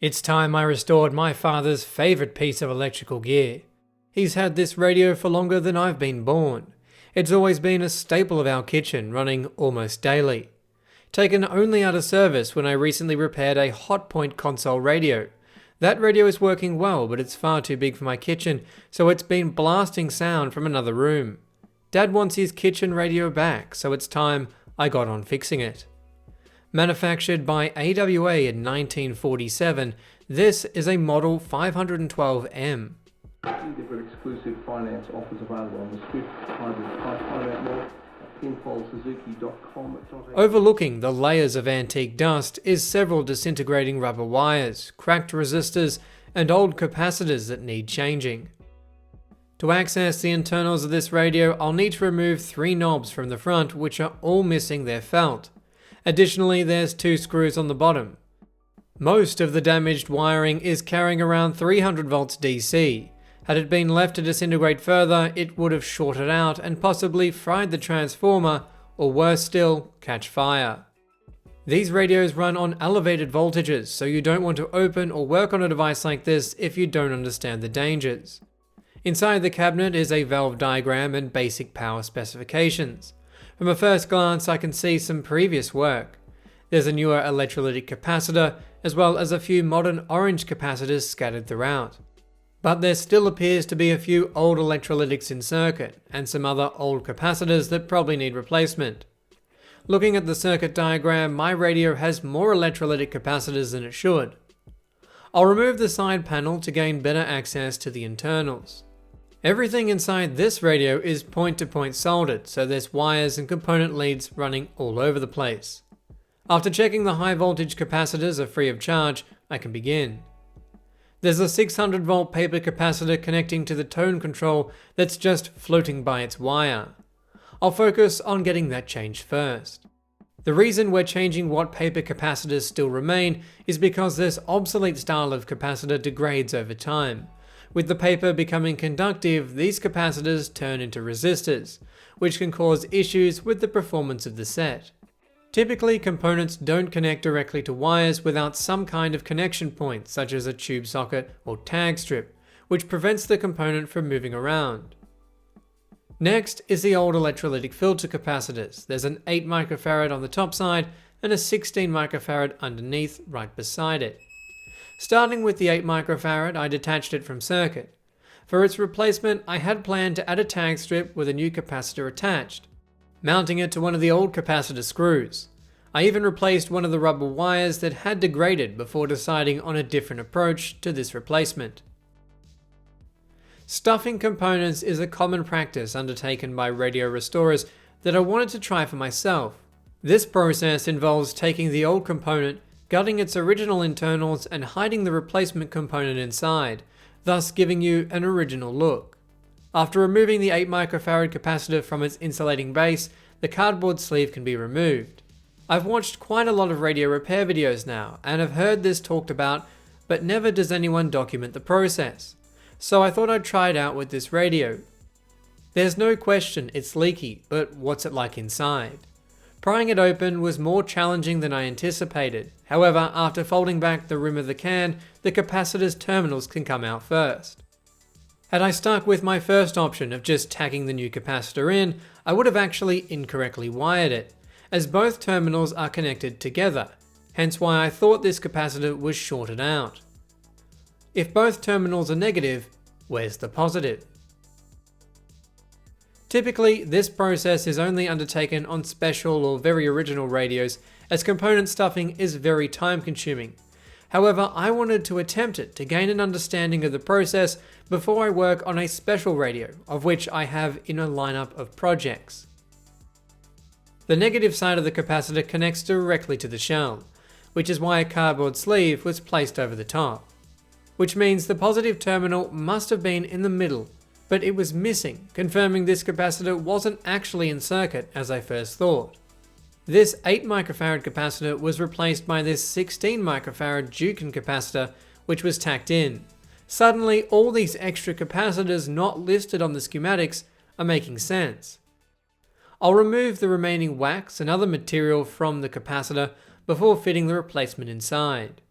It's time I restored my father's favourite piece of electrical gear. He's had this radio for longer than I've been born. It's always been a staple of our kitchen, running almost daily. Taken only out of service when I recently repaired a Hotpoint console radio. That radio is working well, but it's far too big for my kitchen, so it's been blasting sound from another room. Dad wants his kitchen radio back, so it's time I got on fixing it. Manufactured by AWA in 1947, this is a Model 512M. They've got exclusive finance offers available on the Swift Hybrid. Find out more at pinfoldsuzuki.com.au. Overlooking the layers of antique dust is several disintegrating rubber wires, cracked resistors, and old capacitors that need changing. To access the internals of this radio, I'll need to remove 3 knobs from the front, which are all missing their felt. Additionally, there's 2 screws on the bottom. Most of the damaged wiring is carrying around 300 volts DC. Had it been left to disintegrate further, it would have shorted out and possibly fried the transformer, or worse still, catch fire. These radios run on elevated voltages, so you don't want to open or work on a device like this if you don't understand the dangers. Inside the cabinet is a valve diagram and basic power specifications. From a first glance, I can see some previous work. There's a newer electrolytic capacitor, as well as a few modern orange capacitors scattered throughout. But there still appears to be a few old electrolytics in circuit, and some other old capacitors that probably need replacement. Looking at the circuit diagram, my radio has more electrolytic capacitors than it should. I'll remove the side panel to gain better access to the internals. Everything inside this radio is point-to-point soldered, so there's wires and component leads running all over the place. After checking the high voltage capacitors are free of charge, I can begin. There's a 600 volt paper capacitor connecting to the tone control that's just floating by its wire. I'll focus on getting that changed first. The reason we're changing what paper capacitors still remain is because this obsolete style of capacitor degrades over time. With the paper becoming conductive, these capacitors turn into resistors, which can cause issues with the performance of the set. Typically, components don't connect directly to wires without some kind of connection point, such as a tube socket or tag strip, which prevents the component from moving around. Next is the old electrolytic filter capacitors. There's an 8 microfarad on the top side and a 16 microfarad underneath right beside it. Starting with the 8 microfarad, I detached it from circuit. For its replacement, I had planned to add a tag strip with a new capacitor attached, mounting it to one of the old capacitor screws. I even replaced one of the rubber wires that had degraded before deciding on a different approach to this replacement. Stuffing components is a common practice undertaken by radio restorers that I wanted to try for myself. This process involves taking the old component, gutting its original internals and hiding the replacement component inside, thus giving you an original look. After removing the 8 microfarad capacitor from its insulating base, the cardboard sleeve can be removed. I've watched quite a lot of radio repair videos now and have heard this talked about, but never does anyone document the process. So I thought I'd try it out with this radio. There's no question it's leaky, but what's it like inside? Prying it open was more challenging than I anticipated. However, after folding back the rim of the can, the capacitor's terminals can come out first. Had I stuck with my first option of just tagging the new capacitor in, I would have actually incorrectly wired it, as both terminals are connected together, hence why I thought this capacitor was shorted out. If both terminals are negative, where's the positive? Typically, this process is only undertaken on special or very original radios, as component stuffing is very time-consuming. However, I wanted to attempt it to gain an understanding of the process before I work on a special radio, of which I have in a lineup of projects. The negative side of the capacitor connects directly to the shell, which is why a cardboard sleeve was placed over the top. Which means the positive terminal must have been in the middle, but it was missing, confirming this capacitor wasn't actually in circuit as I first thought. This 8 microfarad capacitor was replaced by this 16 microfarad Dukin capacitor, which was tacked in. Suddenly, all these extra capacitors not listed on the schematics are making sense. I'll remove the remaining wax and other material from the capacitor before fitting the replacement inside.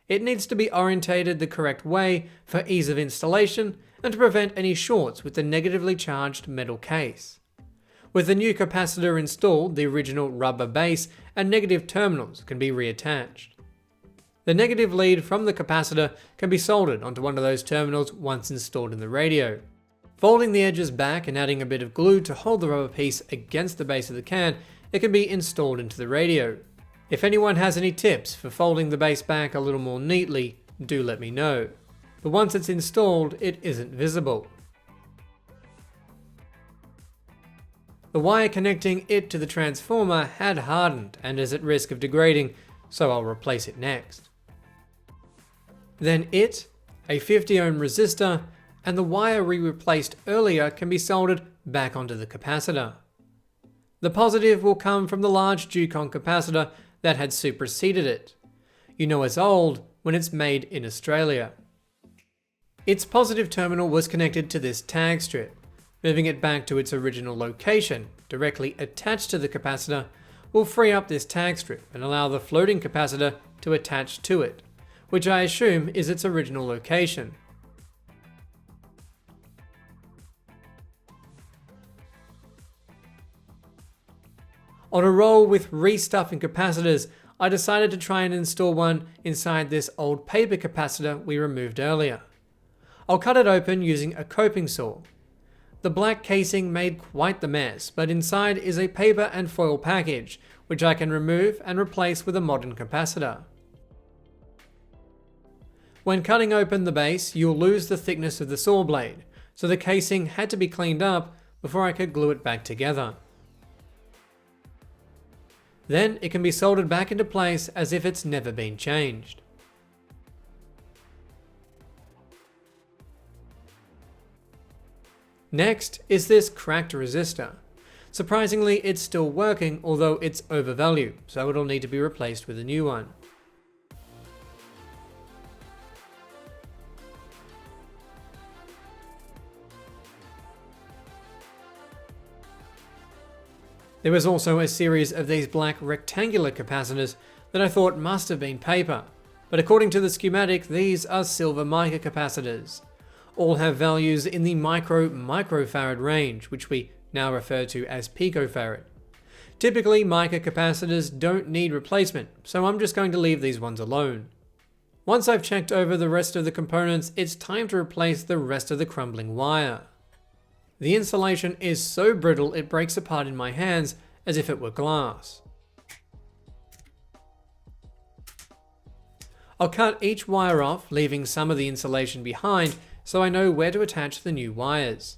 It needs to be orientated the correct way for ease of installation and to prevent any shorts with the negatively charged metal case. With the new capacitor installed, the original rubber base and negative terminals can be reattached. The negative lead from the capacitor can be soldered onto one of those terminals once installed in the radio. Folding the edges back and adding a bit of glue to hold the rubber piece against the base of the can, it can be installed into the radio. If anyone has any tips for folding the base back a little more neatly, do let me know. But once it's installed, it isn't visible. The wire connecting it to the transformer had hardened and is at risk of degrading, so I'll replace it next. Then it, a 50 ohm resistor, and the wire we replaced earlier can be soldered back onto the capacitor. The positive will come from the large Ducon capacitor that had superseded it. You know it's old when it's made in Australia. Its positive terminal was connected to this tag strip. Moving it back to its original location, directly attached to the capacitor, will free up this tag strip and allow the floating capacitor to attach to it, which I assume is its original location. On a roll with restuffing capacitors, I decided to try and install one inside this old paper capacitor we removed earlier. I'll cut it open using a coping saw. The black casing made quite the mess, but inside is a paper and foil package, which I can remove and replace with a modern capacitor. When cutting open the base, you'll lose the thickness of the saw blade, so the casing had to be cleaned up before I could glue it back together. Then it can be soldered back into place as if it's never been changed. Next is this cracked resistor. Surprisingly, it's still working, although it's overvalued, so it'll need to be replaced with a new one. There was also a series of these black rectangular capacitors that I thought must have been paper, but according to the schematic, these are silver mica capacitors. All have values in the microfarad range, which we now refer to as picofarad. Typically, mica capacitors don't need replacement, so I'm just going to leave these ones alone. Once I've checked over the rest of the components, it's time to replace the rest of the crumbling wire. The insulation is so brittle it breaks apart in my hands as if it were glass. I'll cut each wire off, leaving some of the insulation behind so I know where to attach the new wires.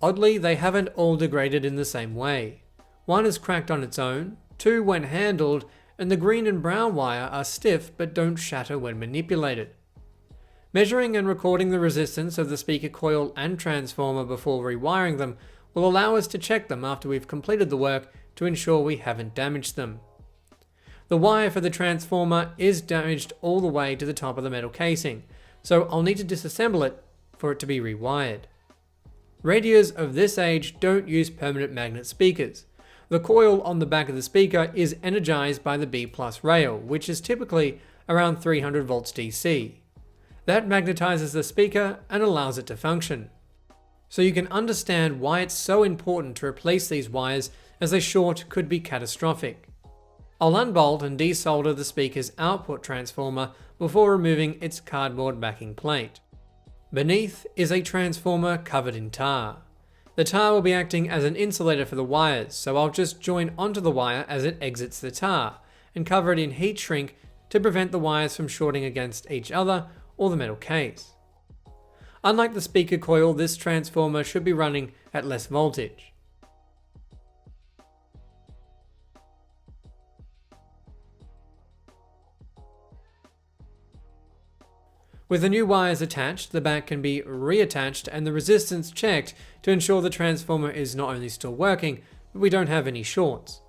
Oddly, they haven't all degraded in the same way. One is cracked on its own, two when handled, and the green and brown wire are stiff but don't shatter when manipulated. Measuring and recording the resistance of the speaker coil and transformer before rewiring them will allow us to check them after we've completed the work to ensure we haven't damaged them. The wire for the transformer is damaged all the way to the top of the metal casing, so I'll need to disassemble it for it to be rewired. Radios of this age don't use permanent magnet speakers. The coil on the back of the speaker is energized by the B+ rail, which is typically around 300 volts DC. That magnetizes the speaker and allows it to function. So you can understand why it's so important to replace these wires, as a short could be catastrophic. I'll unbolt and desolder the speaker's output transformer before removing its cardboard backing plate. Beneath is a transformer covered in tar. The tar will be acting as an insulator for the wires, so I'll just join onto the wire as it exits the tar and cover it in heat shrink to prevent the wires from shorting against each other or the metal case. Unlike the speaker coil, this transformer should be running at less voltage. With the new wires attached, the back can be reattached and the resistance checked to ensure the transformer is not only still working, but we don't have any shorts.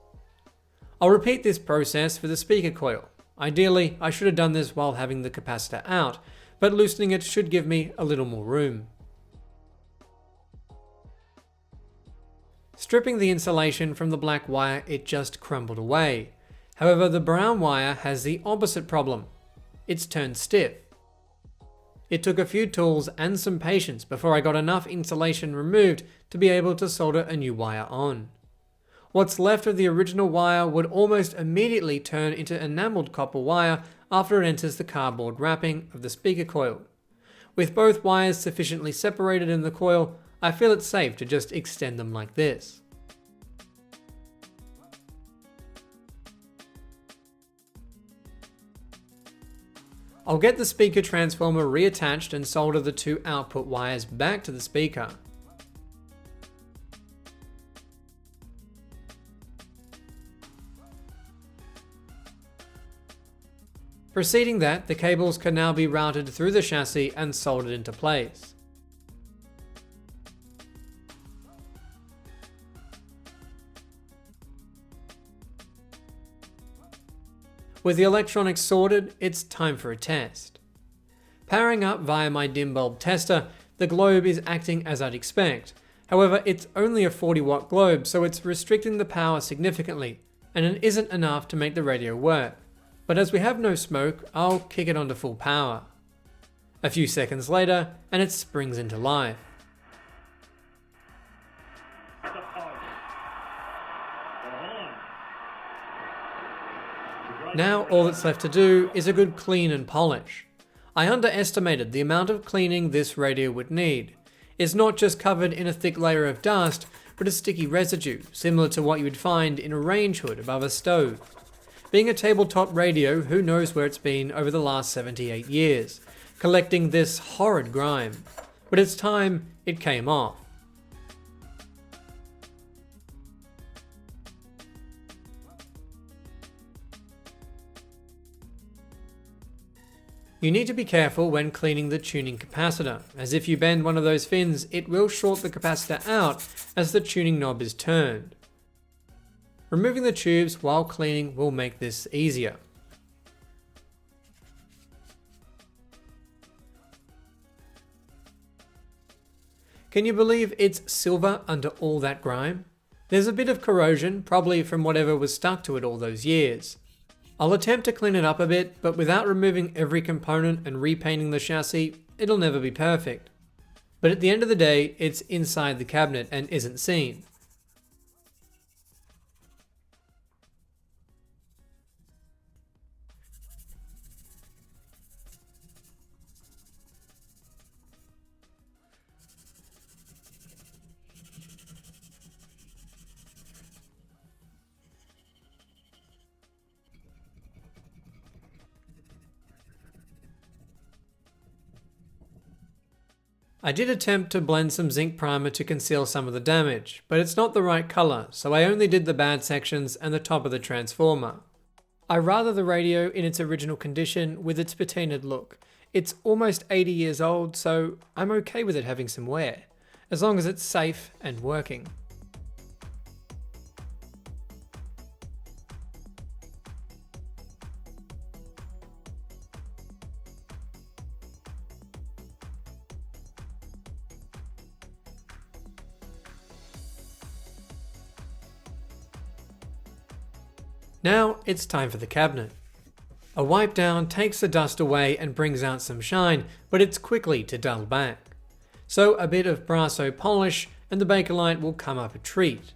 I'll repeat this process for the speaker coil. Ideally, I should have done this while having the capacitor out, but loosening it should give me a little more room. Stripping the insulation from the black wire, it just crumbled away. However, the brown wire has the opposite problem. It's turned stiff. It took a few tools and some patience before I got enough insulation removed to be able to solder a new wire on. What's left of the original wire would almost immediately turn into enameled copper wire after it enters the cardboard wrapping of the speaker coil. With both wires sufficiently separated in the coil, I feel it's safe to just extend them like this. I'll get the speaker transformer reattached and solder the two output wires back to the speaker. Preceding that, the cables can now be routed through the chassis and soldered into place. With the electronics sorted, it's time for a test. Powering up via my dim bulb tester, the globe is acting as I'd expect. However, it's only a 40-watt globe, so it's restricting the power significantly, and it isn't enough to make the radio work. But as we have no smoke, I'll kick it onto full power. A few seconds later, and it springs into life. Now all that's left to do is a good clean and polish. I underestimated the amount of cleaning this radio would need. It's not just covered in a thick layer of dust, but a sticky residue, similar to what you would find in a range hood above a stove. Being a tabletop radio, who knows where it's been over the last 78 years, collecting this horrid grime. But it's time it came off. You need to be careful when cleaning the tuning capacitor, as if you bend one of those fins, it will short the capacitor out as the tuning knob is turned. Removing the tubes while cleaning will make this easier. Can you believe it's silver under all that grime? There's a bit of corrosion, probably from whatever was stuck to it all those years. I'll attempt to clean it up a bit, but without removing every component and repainting the chassis, it'll never be perfect. But at the end of the day, it's inside the cabinet and isn't seen. I did attempt to blend some zinc primer to conceal some of the damage, but it's not the right color, so I only did the bad sections and the top of the transformer. I rather the radio in its original condition with its patinaed look. It's almost 80 years old, so I'm okay with it having some wear, as long as it's safe and working. Now it's time for the cabinet. A wipe down takes the dust away and brings out some shine, but it's quickly to dull back. So a bit of Brasso polish and the Bakelite will come up a treat.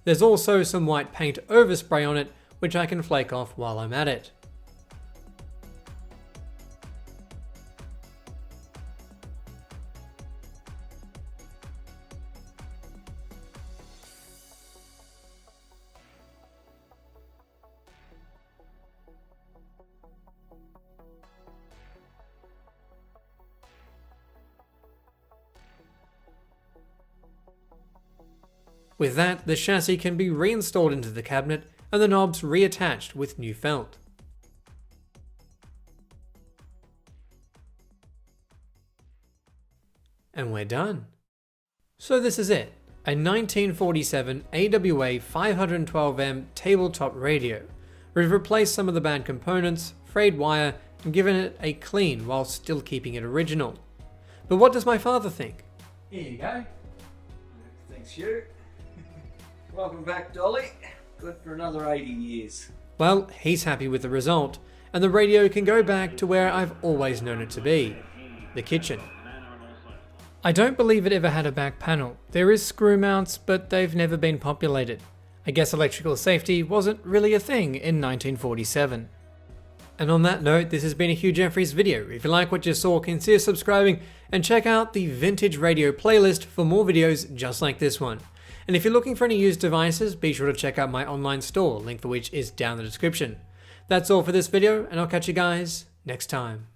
There's also some white paint overspray on it, which I can flake off while I'm at it. With that, the chassis can be reinstalled into the cabinet and the knobs reattached with new felt. And we're done. So this is it, a 1947 AWA 512M tabletop radio. We've replaced some of the bad components, frayed wire, and given it a clean while still keeping it original. But what does my father think? Here you go. Thanks, Hugh. Welcome back, Dolly. Good for another 80 years. Well, he's happy with the result, and the radio can go back to where I've always known it to be, the kitchen. I don't believe it ever had a back panel. There is screw mounts, but they've never been populated. I guess electrical safety wasn't really a thing in 1947. And on that note, this has been a Hugh Jeffries video. If you like what you saw, consider subscribing and check out the Vintage Radio playlist for more videos just like this one. And if you're looking for any used devices, be sure to check out my online store, link for which is down in the description. That's all for this video, and I'll catch you guys next time.